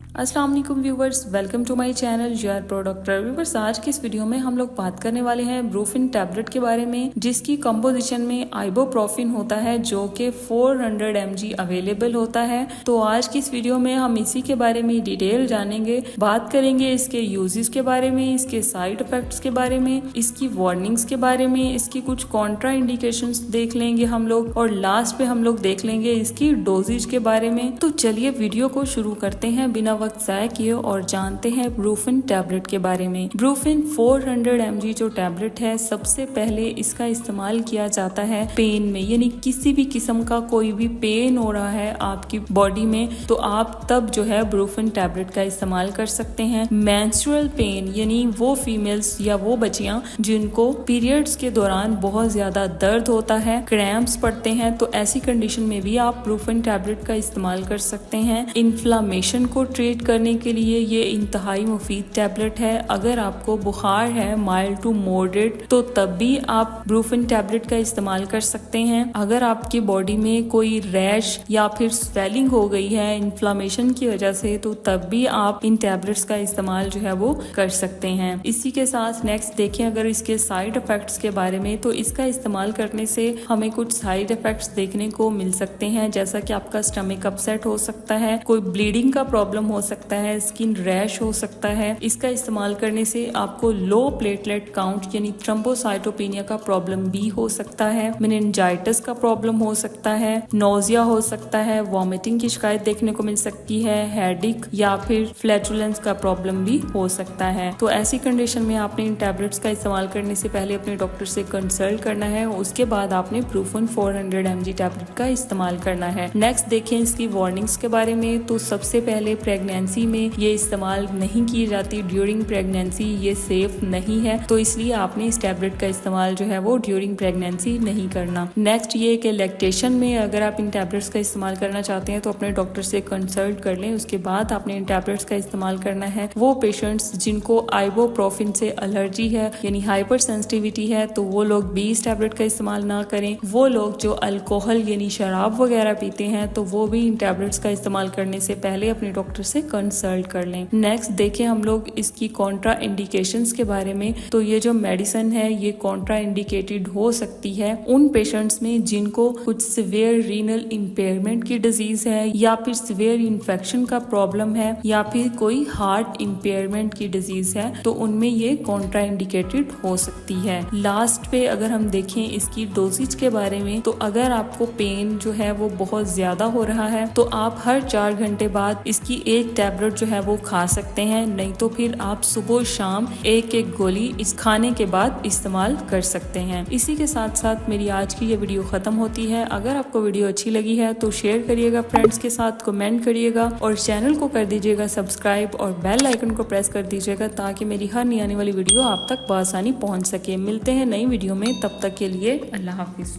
अस्सलाम वालेकुम viewers, welcome to my channel your pro doctor. Viewers, आज की इस वीडियो में हम लोग बात करने वाले हैं ब्रूफिन टैबलेट के बारे में, जिसकी कंपोजिशन में आइबोप्रोफिन होता है जो कि 400 mg अवेलेबल होता है। तो आज की इस वीडियो में हम इसी के बारे में डिटेल जानेंगे, बात करेंगे इसके यूजेस के बारे में, इसके साइड इफेक्ट्स के बारे में, इसकी वार्निंग्स के बारे में, इसकी कुछ कॉन्ट्रा इंडिकेशंस देख लेंगे हम लोग, और लास्ट पे हम लोग देख लेंगे इसकी डोजेज के बारे में। तो चलिए वीडियो को शुरू करते हैं बिना वक्त ज़ाया किए और जानते हैं ब्रूफिन टैबलेट के बारे में। ब्रूफिन 400 mg जो टैबलेट है, सबसे पहले इसका इस्तेमाल किया जाता है पेन में, यानी किसी भी किस्म का कोई भी पेन हो रहा है आपकी बॉडी में, तो आप तब जो है ब्रूफिन टैबलेट का इस्तेमाल कर सकते हैं। मेंस्ट्रुअल पेन, यानी वो फीमेल्स या वो बच्चियां जिनको पीरियड्स के दौरान बहुत ज्यादा दर्द होता है, क्रैम्प्स पड़ते हैं, तो ऐसी कंडीशन में भी आप ब्रूफिन टैबलेट का इस्तेमाल कर सकते हैं। इन्फ्लामेशन को ट्रीट करने के लिए ये इंतहाई मुफीद टैबलेट है। अगर आपको बुखार है माइल्ड टू मॉडरेट, तो तब भी आप ब्रूफिन टैबलेट का इस्तेमाल कर सकते हैं। अगर आपकी बॉडी में कोई रैश या फिर स्वेलिंग हो गई है इन्फ्लामेशन की वजह से, तो तब भी आप इन टैबलेट्स का इस्तेमाल जो है वो कर सकते हैं। इसी के साथ नेक्स्ट देखें अगर इसके साइड इफेक्ट्स के बारे में, तो इसका इस्तेमाल करने से हमें कुछ साइड इफेक्ट्स देखने को मिल सकते हैं, जैसा कि आपका स्टमक अपसेट हो सकता है, कोई ब्लीडिंग का प्रॉब्लम हो सकता है, स्किन रैश हो सकता है। इसका इस्तेमाल करने से आपको लो प्लेटलेट काउंट यानी थ्रोम्बोसाइटोपेनिया का प्रॉब्लम भी हो सकता है, मेनिंजाइटिस का प्रॉब्लम हो सकता है, नोजिया हो सकता है, वॉमिटिंग की शिकायत देखने को मिल सकती है, हेडेक या फिर फ्लैटुलेंस का प्रॉब्लम भी हो सकता है। तो ऐसी कंडीशन में आपने इन टैबलेट्स का इस्तेमाल करने से पहले अपने डॉक्टर से कंसल्ट करना है, उसके बाद आपने ब्रूफिन 400 mg टैबलेट का इस्तेमाल करना है। नेक्स्ट देखें इसकी वार्निंग्स के बारे में। तो सबसे पहले प्रेगनेंसी में ये इस्तेमाल नहीं की जाती, ड्यूरिंग प्रेगनेंसी ये सेफ नहीं है, तो इसलिए आपने इस टैबलेट का इस्तेमाल जो है वो ड्यूरिंग प्रेगनेंसी नहीं करना। नेक्स्ट ये कि लैक्टेशन में अगर आप इन टैबलेट्स का इस्तेमाल करना चाहते हैं तो अपने डॉक्टर से कंसल्ट कर लें, उसके बाद आपने इन टैबलेट्स का इस्तेमाल करना है। वो पेशेंट्स जिनको आइबोप्रोफिन से एलर्जी है यानी हाइपर सेंसिटिविटी है, तो वो लोग भी इस टैबलेट का इस्तेमाल ना करें। वो लोग जो अल्कोहल यानी शराब वगैरह पीते हैं, तो वो भी इन टैबलेट्स का इस्तेमाल करने से पहले अपने डॉक्टर से कंसल्ट कर लें। नेक्स्ट देखें हम लोग इसकी कॉन्ट्रा इंडिकेशंस के बारे में। तो ये जो मेडिसिन है ये कॉन्ट्रा इंडिकेटेड हो सकती है उन पेशेंट्स में जिनको कुछ सिवियर रीनल इम्पेयरमेंट की डिजीज है, या फिर सिवियर इन्फेक्शन का प्रॉब्लम है, या फिर कोई हार्ट इम्पेयरमेंट की डिजीज है, तो उनमें ये कॉन्ट्रा इंडिकेटेड हो सकती है। लास्ट पे अगर हम देखें इसकी डोजेज के बारे में, तो अगर आपको पेन जो है वो बहुत ज्यादा हो रहा है, तो आप हर 4 घंटे बाद इसकी एक टैबलेट जो है वो खा सकते हैं, नहीं तो फिर आप सुबह शाम एक एक गोली इस खाने के बाद इस्तेमाल कर सकते हैं। इसी के साथ साथ मेरी आज की ये वीडियो खत्म होती है। अगर आपको वीडियो अच्छी लगी है तो शेयर करिएगा फ्रेंड्स के साथ, कमेंट करिएगा और चैनल को कर दीजिएगा सब्सक्राइब और बेल आइकन को प्रेस कर दीजिएगा, ताकि मेरी हर नई आने वाली वीडियो आप तक बआसानी पहुंच सके। मिलते हैं नई वीडियो में, तब तक के लिए अल्लाह हाफिज।